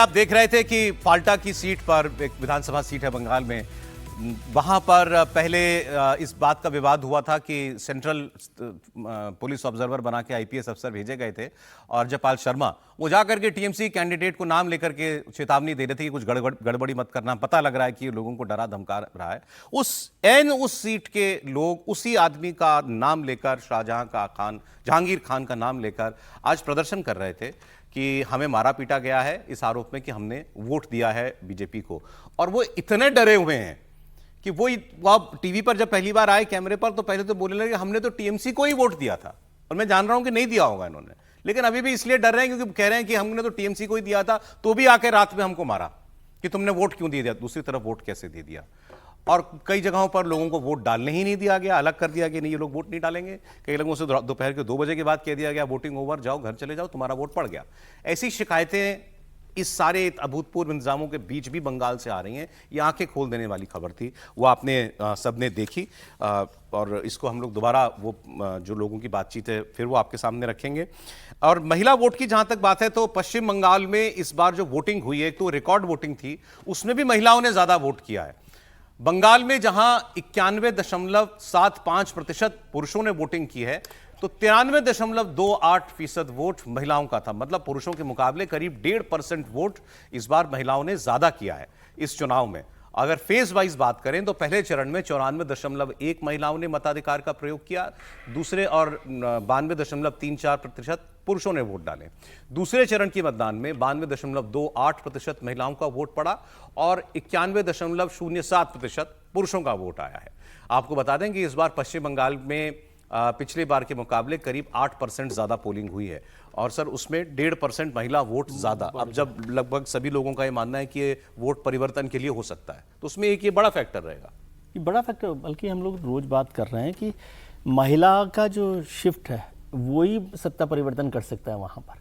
आप देख रहे थे कि फाल्टा की सीट पर, एक विधानसभा सीट है बंगाल में, वहां पर पहले इस बात का विवाद हुआ था कि सेंट्रल पुलिस ऑब्जर्वर बना के आईपीएस अफसर भेजे गए थे और जयपाल शर्मा वो जाकर के टीएमसी कैंडिडेट को नाम लेकर के चेतावनी दे रहे थे कि कुछ गड़बड़ी मत करना। पता लग रहा है कि ये लोगों को डरा धमका रहा है। उस सीट के लोग उसी आदमी का नाम लेकर, जहांगीर खान का नाम लेकर आज प्रदर्शन कर रहे थे कि हमें मारा पीटा गया है इस आरोप में कि हमने वोट दिया है बीजेपी को। और वो इतने डरे हुए हैं कि वो आप टीवी पर जब पहली बार आए कैमरे पर तो पहले तो बोलने लगे हमने तो टीएमसी को ही वोट दिया था, और मैं जान रहा हूं कि नहीं दिया होगा इन्होंने, लेकिन अभी भी इसलिए डर रहे हैं क्योंकि कह रहे हैं कि हमने तो टीएमसी को ही दिया था, तो भी आके रात में हमको मारा कि तुमने वोट क्यों दे दिया, दूसरी तरफ वोट कैसे दे दिया। और कई जगहों पर लोगों को वोट डालने ही नहीं दिया गया, अलग कर दिया कि नहीं ये लोग वोट नहीं डालेंगे। कई लोगों से दोपहर के 2 बजे के बाद कह दिया गया वोटिंग ओवर, जाओ घर चले जाओ, तुम्हारा वोट पड़ गया। ऐसी शिकायतें इस सारे अभूतपूर्व इंतजामों के बीच भी बंगाल से आ रही हैं। ये आंखें खोल देने वाली खबर थी, वो आपने सबने देखी, और इसको हम लोग दोबारा वो जो लोगों की बातचीत है फिर वो आपके सामने रखेंगे। और महिला वोट की जहां तक बात है तो पश्चिम बंगाल में इस बार जो वोटिंग हुई है, एक तो रिकॉर्ड वोटिंग थी, उसमें भी महिलाओं ने ज्यादा वोट किया है। बंगाल में जहां 91.75% पुरुषों ने वोटिंग की है, तो 93.28% वोट महिलाओं का था। मतलब पुरुषों के मुकाबले करीब 1.5% वोट इस बार महिलाओं ने ज्यादा किया है इस चुनाव में। अगर फेज वाइज बात करें तो पहले चरण में 94.1 महिलाओं ने मताधिकार का प्रयोग किया, दूसरे और 92.34% पुरुषों ने वोट डाले। दूसरे चरण के मतदान में 92.28% महिलाओं का वोट पड़ा और 91.07% पुरुषों का वोट आया है। आपको बता दें कि इस बार पश्चिम बंगाल में पिछले बार के मुकाबले करीब 8% ज्यादा पोलिंग हुई है, और सर उसमें 1.5% महिला वोट ज्यादा। अब जब लगभग सभी लोगों का ये मानना है कि ये वोट परिवर्तन के लिए हो सकता है, तो उसमें एक ये बड़ा फैक्टर रहेगा। ये बड़ा फैक्टर, बल्कि हम लोग रोज बात कर रहे हैं कि महिला का जो शिफ्ट है वही सत्ता परिवर्तन कर सकता है वहाँ पर,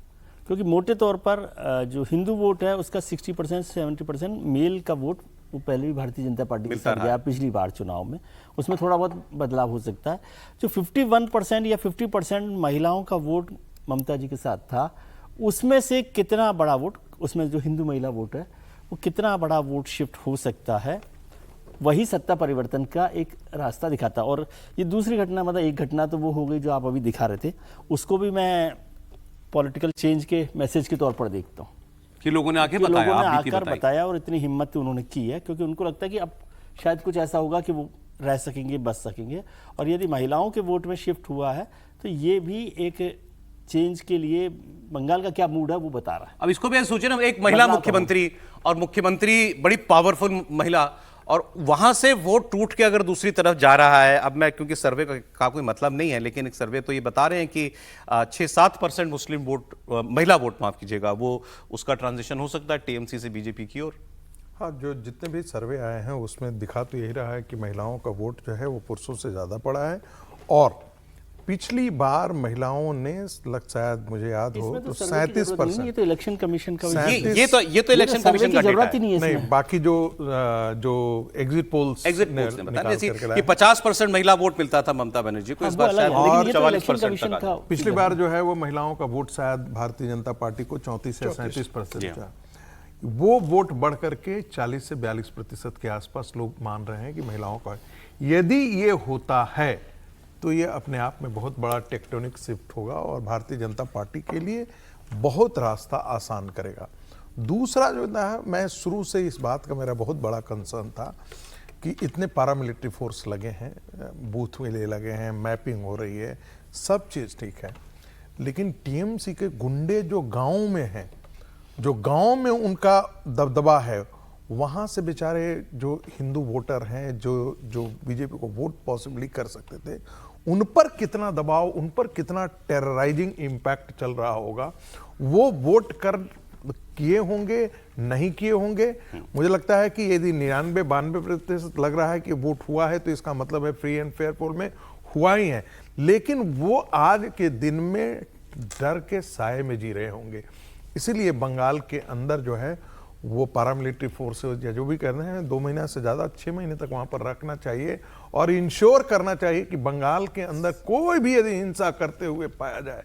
क्योंकि मोटे तौर पर जो हिंदू वोट है उसका 60% 70% मेल का वोट वो पहले भी भारतीय जनता पार्टी के साथ गया पिछली बार चुनाव में, उसमें थोड़ा बहुत बदलाव हो सकता है। जो 51% या 50% महिलाओं का वोट ममता जी के साथ था, उसमें से कितना बड़ा वोट, उसमें जो हिंदू महिला वोट है वो कितना बड़ा वोट शिफ्ट हो सकता है, वही सत्ता परिवर्तन का एक रास्ता दिखाता। और ये दूसरी घटना, मतलब एक घटना तो वो हो गई जो आप अभी दिखा रहे थे, उसको भी मैं पॉलिटिकल चेंज के मैसेज के तौर पर देखता हूँ कि लोगों ने आके बताया और इतनी हिम्मत उन्होंने की है, क्योंकि उनको लगता है कि अब शायद कुछ ऐसा होगा कि वो रह सकेंगे, बच सकेंगे। और यदि महिलाओं के वोट में शिफ्ट हुआ है तो ये भी एक चेंज के लिए बंगाल का क्या मूड है वो बता रहा है। अब इसको भी सोचिए ना, एक महिला मुख्यमंत्री, और मुख्यमंत्री बड़ी पावरफुल महिला, और वहां से वोट टूट के अगर दूसरी तरफ जा रहा है। अब मैं, क्योंकि सर्वे का कोई मतलब नहीं है, लेकिन एक सर्वे तो ये बता रहे हैं कि 6-7% मुस्लिम वोट, महिला वोट माफ कीजिएगा, वो उसका ट्रांजिशन हो सकता है टीएमसी से बीजेपी की ओर। हाँ, जो जितने भी सर्वे आए हैं उसमें दिखा तो यही रहा है कि महिलाओं का वोट जो है वो पुरुषों से ज़्यादा पड़ा है। और पिछली बार महिलाओं ने, शायद मुझे याद हो तो 37%। ये तो इलेक्शन कमीशन का, ये तो इलेक्शन कमीशन का जरूरत ही नहीं है। नहीं, बाकी जो एग्जिट पोल्स ने बताया कि 50% महिला वोट मिलता था ममता बनर्जी को, इस बार शायद 44% तक। पिछली बार जो है वो महिलाओं का वोट शायद भारतीय जनता पार्टी को 34 से 37% था। वो वोट बढ़ करके 40 से 42% के आसपास लोग मान रहे हैं कि महिलाओं का। यदि ये होता है तो ये अपने आप में बहुत बड़ा टेक्टोनिक शिफ्ट होगा और भारतीय जनता पार्टी के लिए बहुत रास्ता आसान करेगा। दूसरा जो है, मैं शुरू से इस बात का मेरा बहुत बड़ा कंसर्न था कि इतने पैरामिलिट्री फोर्स लगे हैं, बूथ में लगे हैं, मैपिंग हो रही है, सब चीज़ ठीक है, लेकिन टीएमसी के गुंडे जो गाँव में हैं, जो गांव में उनका दबदबा है, वहां से बेचारे जो हिंदू वोटर हैं, जो बीजेपी को वोट पॉसिबली कर सकते थे, उन पर कितना दबाव, उन पर कितना टेरराइजिंग इम्पैक्ट चल रहा होगा। वो वोट किए होंगे, नहीं किए होंगे। मुझे लगता है कि यदि 99-92% लग रहा है कि वोट हुआ है तो इसका मतलब है फ्री एंड फेयर पोल में हुआ ही है, लेकिन वो आज के दिन में डर के साए में जी रहे होंगे। इसीलिए बंगाल के अंदर जो है वो पैरामिलिट्री फोर्सेज या जो भी कर रहे हैं 2 महीना से ज़्यादा 6 महीने तक वहाँ पर रखना चाहिए और इंश्योर करना चाहिए कि बंगाल के अंदर कोई भी यदि हिंसा करते हुए पाया जाए,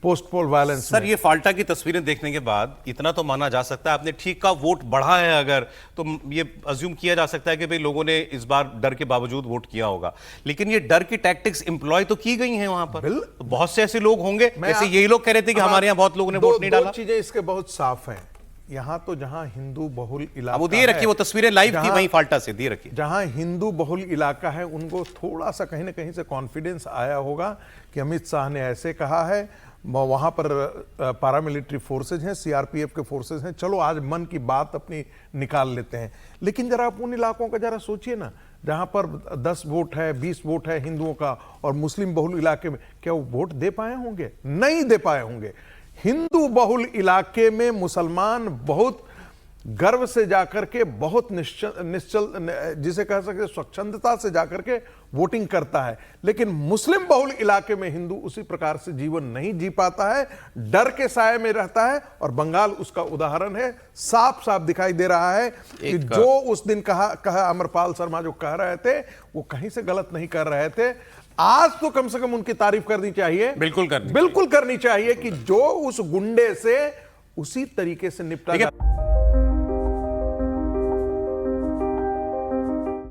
पोस्ट पोल वायलेंस सर, ये फाल्टा की तस्वीरें देखने के बाद इतना तो माना जा सकता है आपने ठीक का वोट बढ़ा है अगर, तो ये अज्यूम किया जा सकता है कि भाई लोगों ने इस बार डर के बावजूद वोट किया होगा। लेकिन ये डर की टैक्टिक्स एम्प्लॉय तो की गई हैं वहां पर, तो बहुत से ऐसे लोग होंगे, जैसे यही लोग कह रहे थे कि हमारे यहाँ बहुत लोगों ने वोट नहीं डाला। चीजें इसके बहुत साफ हैं। यहाँ तो जहां हिंदू बहुल इलाका वो दिए रखी, वो तस्वीरें लाइव थी वहीं फाल्टा से दिए रखी। जहां हिंदू बहुल इलाका है उनको थोड़ा सा कहीं ना कहीं से कॉन्फिडेंस आया होगा कि अमित शाह ने ऐसे कहा है, वहां पर पैरामिलिट्री फोर्सेज हैं, सीआरपीएफ के फोर्सेज हैं, चलो आज मन की बात अपनी निकाल लेते हैं। लेकिन जरा आप उन इलाकों का जरा सोचिए ना, जहां पर 10 वोट है, 20 वोट है हिंदुओं का और मुस्लिम बहुल इलाके में, क्या वो वोट दे पाए होंगे? नहीं दे पाए होंगे। हिंदू बहुल इलाके में मुसलमान बहुत गर्व से जाकर के, बहुत निश्चल जिसे कह सकते स्वच्छंदता से जाकर के वोटिंग करता है। लेकिन मुस्लिम बहुल इलाके में हिंदू उसी प्रकार से जीवन नहीं जी पाता है, डर के साए में रहता है। और बंगाल उसका उदाहरण है। साफ साफ दिखाई दे रहा है कि जो उस दिन कहा अमरपाल शर्मा जो कह रहे थे, वो कहीं से गलत नहीं कर रहे थे। आज तो कम से कम उनकी तारीफ करनी चाहिए, बिल्कुल करनी चाहिए कि जो उस गुंडे से उसी तरीके से निपटा।